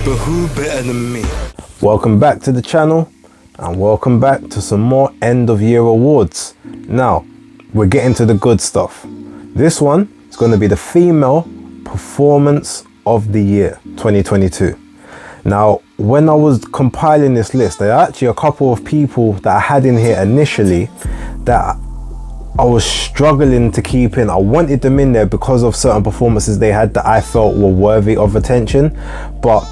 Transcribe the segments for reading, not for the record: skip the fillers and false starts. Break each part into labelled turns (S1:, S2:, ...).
S1: but who better than me?
S2: Welcome back to the channel and welcome back to some more end of year awards. Now, we're getting to the good stuff. This one is going to be the female performance of the year 2022. Now, when I was compiling this list, there are actually a couple of people that I had in here initially that I was struggling to keep in. I wanted them in there because of certain performances they had that I felt were worthy of attention, but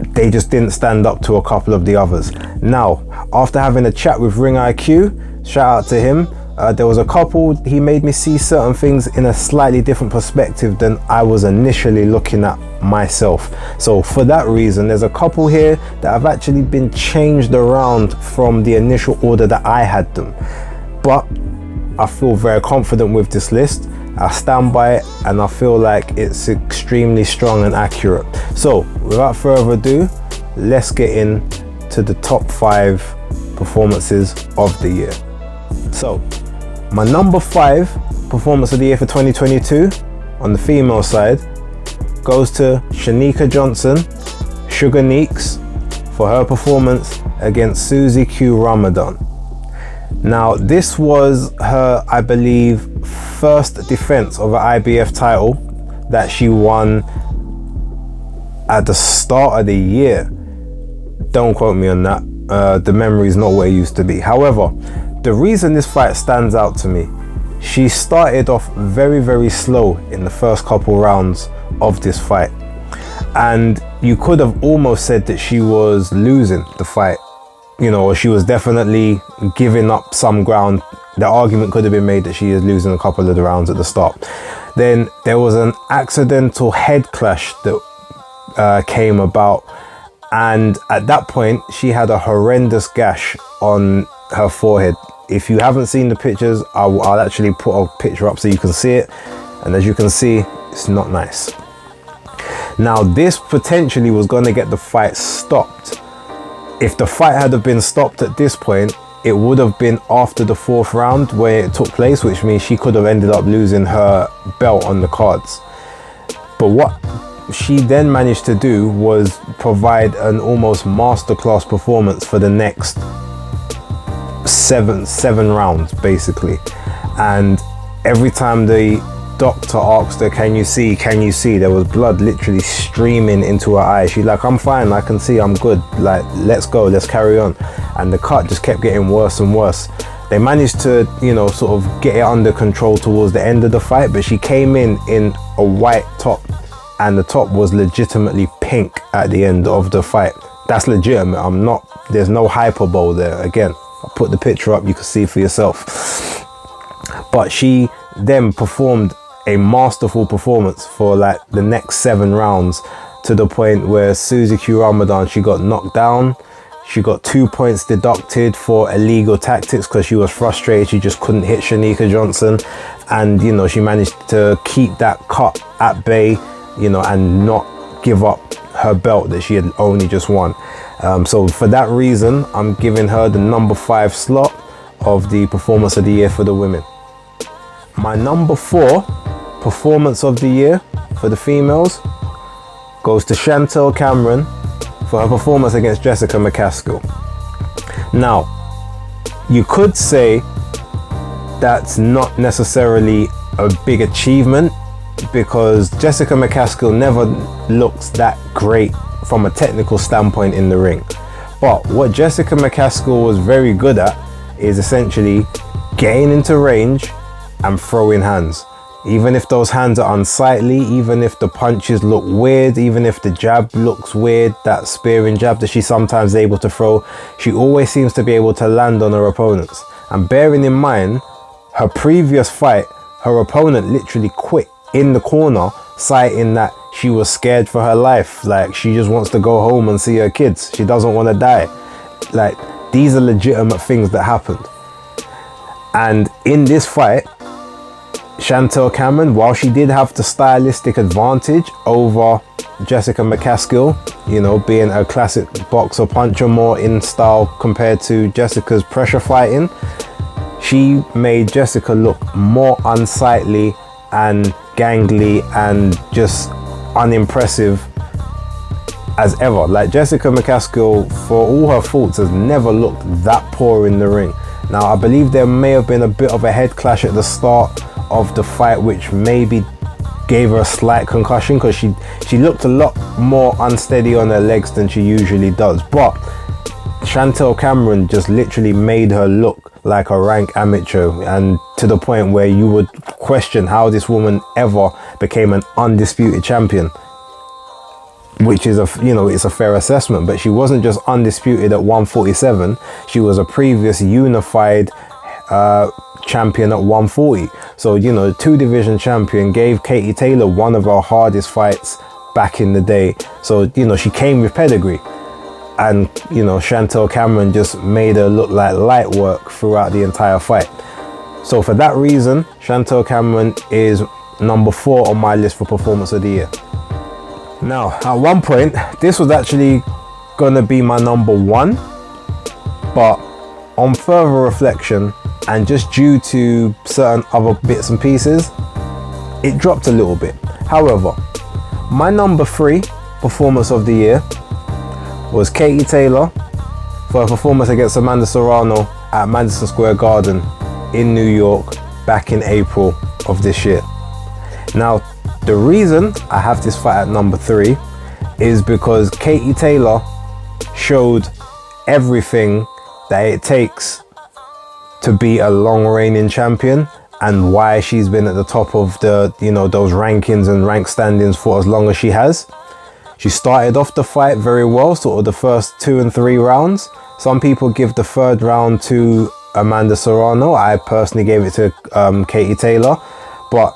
S2: they just didn't stand up to a couple of the others. Now, after having a chat with Ring IQ, shout out to him, there was a couple, he made me see certain things in a slightly different perspective than I was initially looking at myself. So for that reason, there's a couple here that have actually been changed around from the initial order that I had them. But I feel very confident with this list. I stand by it and I feel like it's extremely strong and accurate. So without further ado, let's get into the top 5 performances of the year. So my number 5 performance of the year for 2022 on the female side goes to Shanika Johnson, Sugar Neeks, for her performance against Susie Q Ramadan. Now, this was her, I believe, first defense of an IBF title that she won at the start of the year. Don't quote me on that. The memory is not where it used to be. However, the reason this fight stands out to me, she started off very, very slow in the first couple rounds of this fight. And you could have almost said that she was losing the fight. You know, she was definitely giving up some ground. The argument could have been made that she is losing a couple of the rounds at the start. Then there was an accidental head clash that came about. And at that point, she had a horrendous gash on her forehead. If you haven't seen the pictures, I'll actually put a picture up so you can see it. And as you can see, it's not nice. Now, this potentially was going to get the fight stopped. If the fight had been stopped at this point, it would have been after the 4th round where it took place, which means she could have ended up losing her belt on the cards. But what she then managed to do was provide an almost masterclass performance for the next seven rounds, basically. And every time the doctor asked her, can you see, there was blood literally streaming into her eye. She's like, I'm fine, I can see, I'm good, like, let's go, let's carry on. And the cut just kept getting worse and worse. They managed to, you know, sort of get it under control towards the end of the fight, but she came in a white top, and the top was legitimately pink at the end of the fight. That's legitimate. There's no hyperbole there. Again, I'll put the picture up, you can see for yourself. But she then performed a masterful performance for like the next 7 rounds, to the point where Susie Q Ramadan, she got knocked down. She got 2 points deducted for illegal tactics because she was frustrated. She just couldn't hit Shanika Johnson. And, you know, she managed to keep that cut at bay, you know, and not give up her belt that she had only just won. So for that reason, I'm giving her the number 5 slot of the performance of the year for the women. My number 4 performance of the year for the females goes to Chantel Cameron for her performance against Jessica McCaskill. Now, you could say that's not necessarily a big achievement because Jessica McCaskill never looks that great from a technical standpoint in the ring. But what Jessica McCaskill was very good at is essentially getting into range and throwing hands. Even if those hands are unsightly, even if the punches look weird, even if the jab looks weird, that spearing jab that she's sometimes able to throw, she always seems to be able to land on her opponents. And bearing in mind, her previous fight, her opponent literally quit in the corner, citing that she was scared for her life. Like, she just wants to go home and see her kids. She doesn't want to die. Like, these are legitimate things that happened. And in this fight, Chantel Cameron, while she did have the stylistic advantage over Jessica McCaskill, you know, being a classic boxer puncher more in style compared to Jessica's pressure fighting, she made Jessica look more unsightly and gangly and just unimpressive as ever. Like, Jessica McCaskill, for all her faults, has never looked that poor in the ring. Now, I believe there may have been a bit of a head clash at the start of the fight, which maybe gave her a slight concussion, because she looked a lot more unsteady on her legs than she usually does. But Chantel Cameron just literally made her look like a rank amateur, and to the point where you would question how this woman ever became an undisputed champion, which is it's a fair assessment. But she wasn't just undisputed at 147, she was a previous unified champion at 140. So, two division champion, gave Katie Taylor one of her hardest fights back in the day. So, she came with pedigree. And, Chantel Cameron just made her look like light work throughout the entire fight. So for that reason, Chantel Cameron is number 4 on my list for performance of the year. Now, at one point, this was actually gonna be my number 1, but on further reflection, and just due to certain other bits and pieces, it dropped a little bit. However, my number 3 performance of the year was Katie Taylor for her performance against Amanda Serrano at Madison Square Garden in New York back in April of this year. Now, the reason I have this fight at number 3 is because Katie Taylor showed everything that it takes to be a long reigning champion, and why she's been at the top of the those rankings and rank standings for as long as she has. She started off the fight very well, sort of the first 2 and 3 rounds. Some people give the 3rd round to Amanda Serrano. I personally gave it to Katie Taylor, but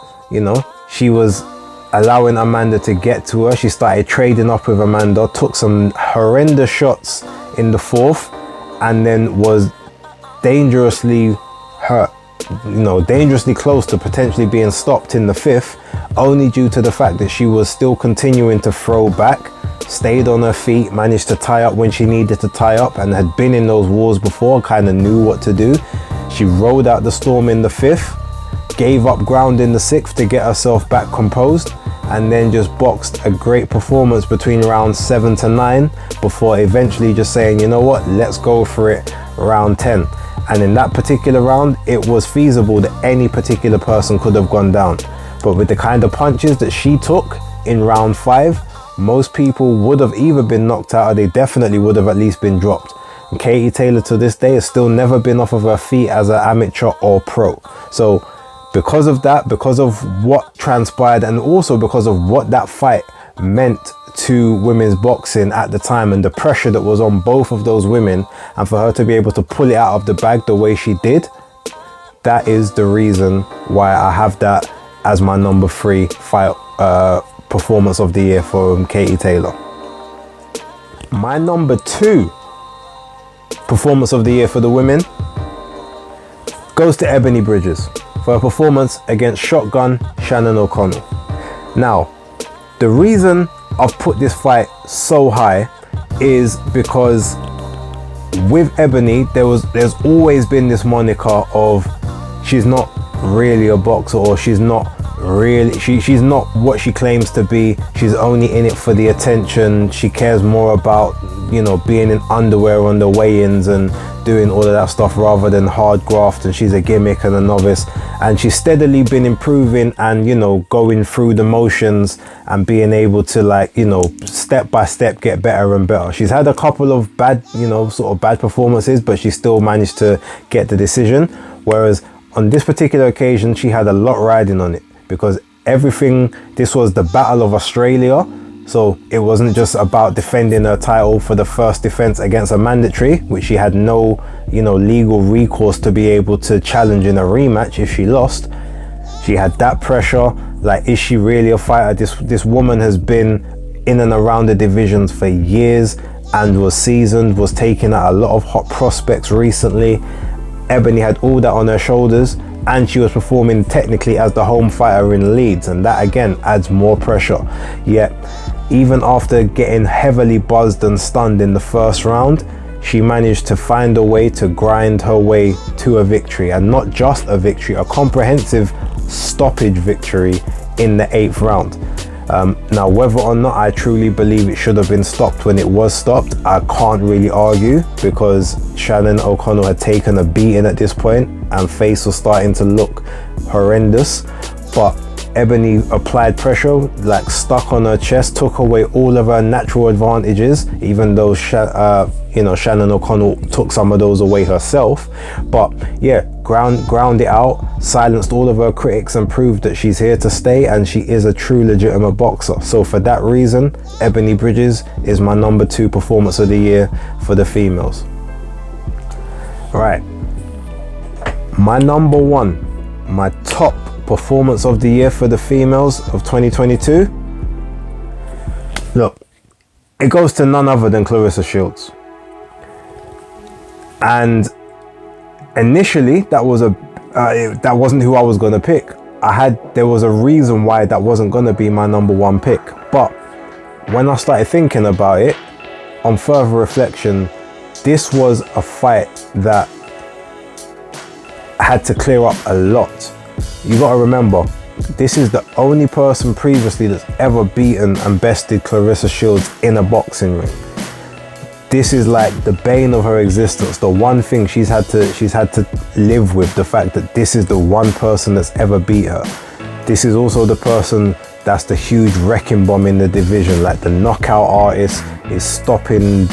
S2: she was allowing Amanda to get to her. She started trading up with Amanda, took some horrendous shots in the 4th, and then was dangerously hurt, dangerously close to potentially being stopped in the 5th, only due to the fact that she was still continuing to throw back, stayed on her feet, managed to tie up when she needed to tie up, and had been in those wars before, kind of knew what to do. She rode out the storm in the 5th, gave up ground in the 6th to get herself back composed, and then just boxed a great performance between rounds 7 to 9 before eventually just saying, you know what, let's go for it round 10. And in that particular round, it was feasible that any particular person could have gone down. But with the kind of punches that she took in round 5, most people would have either been knocked out, or they definitely would have at least been dropped. And Katie Taylor to this day has still never been off of her feet as an amateur or pro. So because of that, because of what transpired, and also because of what that fight meant to women's boxing at the time, and the pressure that was on both of those women, and for her to be able to pull it out of the bag the way she did, that is the reason why I have that as my number 3 fight performance of the year for Katie Taylor. My number 2 performance of the year for the women goes to Ebony Bridges for her performance against Shotgun Shannon O'Connell. Now, the reason I've put this fight so high is because with Ebony, there's always been this moniker of she's not really a boxer, or she's not what she claims to be. She's only in it for the attention. She cares more about being in underwear on the weigh-ins and doing all of that stuff rather than hard graft, and she's a gimmick and a novice. And she's steadily been improving and going through the motions and being able to step by step get better and better. She's had a couple of bad bad performances, but she still managed to get the decision, whereas on this particular occasion she had a lot riding on it, because this was the Battle of Australia. So it wasn't just about defending her title for the first defense against a mandatory, which she had no, legal recourse to be able to challenge in a rematch if she lost. She had that pressure. Like, is she really a fighter? This woman has been in and around the divisions for years and was seasoned, was taking out a lot of hot prospects recently. Ebony had all that on her shoulders, and she was performing technically as the home fighter in Leeds, and that again adds more pressure. Yet, even after getting heavily buzzed and stunned in the first round, she managed to find a way to grind her way to a victory, and not just a victory, a comprehensive stoppage victory in the 8th round. Now, whether or not I truly believe it should have been stopped when it was stopped, I can't really argue, because Shannon O'Connell had taken a beating at this point and face was starting to look horrendous. But Ebony applied pressure, like stuck on her chest, took away all of her natural advantages, even though Shannon O'Connell took some of those away herself. But yeah, ground it out, silenced all of her critics, and proved that she's here to stay and she is a true legitimate boxer. So for that reason, Ebony Bridges is my number 2 performance of the year for the females. Right, my number 1, my top performance of the year for the females of 2022. Look, it goes to none other than Claressa Shields. And initially, that wasn't who I was going to pick. There was a reason why that wasn't going to be my number 1 pick. But when I started thinking about it, on further reflection, this was a fight that had to clear up a lot. You got to remember, this is the only person previously that's ever beaten and bested Claressa Shields in a boxing ring. This is like the bane of her existence, the one thing she's had to live with, the fact that this is the one person that's ever beat her. This is also the person that's the huge wrecking bomb in the division, like the knockout artist, is stopping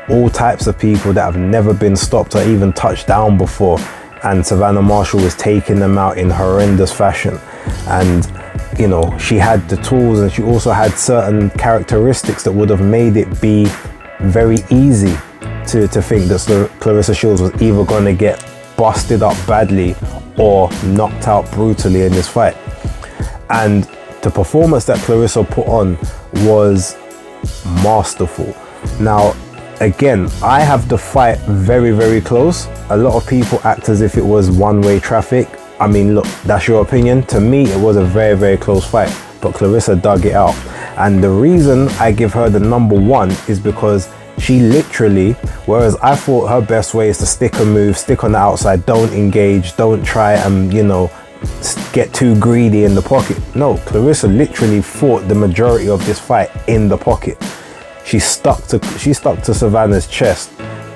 S2: all types of people that have never been stopped or even touched down before. And Savannah Marshall was taking them out in horrendous fashion. And you know, she had the tools, and she also had certain characteristics that would have made it be very easy to think that Claressa Shields was either going to get busted up badly or knocked out brutally in this fight. And the performance that Claressa put on was masterful. Now, again, I have the fight very, very close. A lot of people act as if it was one-way traffic. I mean, look, that's your opinion. To me, it was a very, very close fight, but Claressa dug it out. And the reason I give her the number 1 is because she literally, whereas I thought her best way is to stick and move, stick on the outside, don't engage, don't try and, you know, get too greedy in the pocket. No, Claressa literally fought the majority of this fight in the pocket. She stuck to Savannah's chest,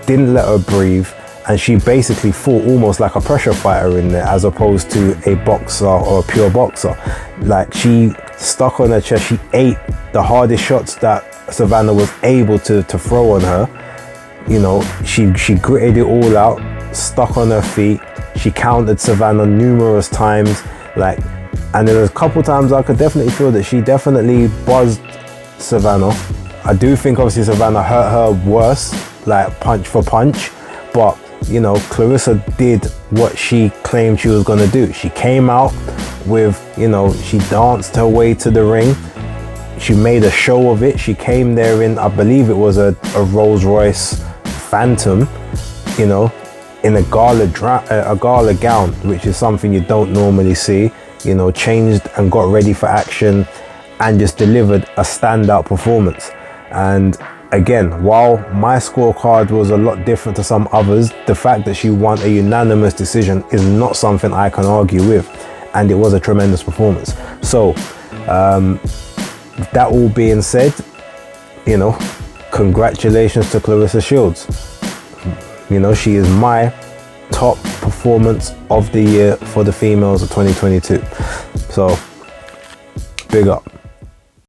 S2: didn't let her breathe, and she basically fought almost like a pressure fighter in there, as opposed to a boxer or a pure boxer. Like, she stuck on her chest, she ate the hardest shots that Savannah was able to throw on her. You know, she gritted it all out, stuck on her feet. She countered Savannah numerous times, like, and there was a couple times I could definitely feel that she definitely buzzed Savannah. I do think obviously Savannah hurt her worse, like punch for punch, but you know, Claressa did what she claimed she was going to do. She came out with, you know, she danced her way to the ring. She made a show of it. She came there in, I believe it was a Rolls Royce Phantom, you know, in a gala gown, which is something you don't normally see. You know, changed and got ready for action and just delivered a standout performance. And again, while my scorecard was a lot different to some others, the fact that she won a unanimous decision is not something I can argue with, and it was a tremendous performance. So that all being said, you know, congratulations to Claressa Shields. You know, she is my top performance of the year for the females of 2022. So big up.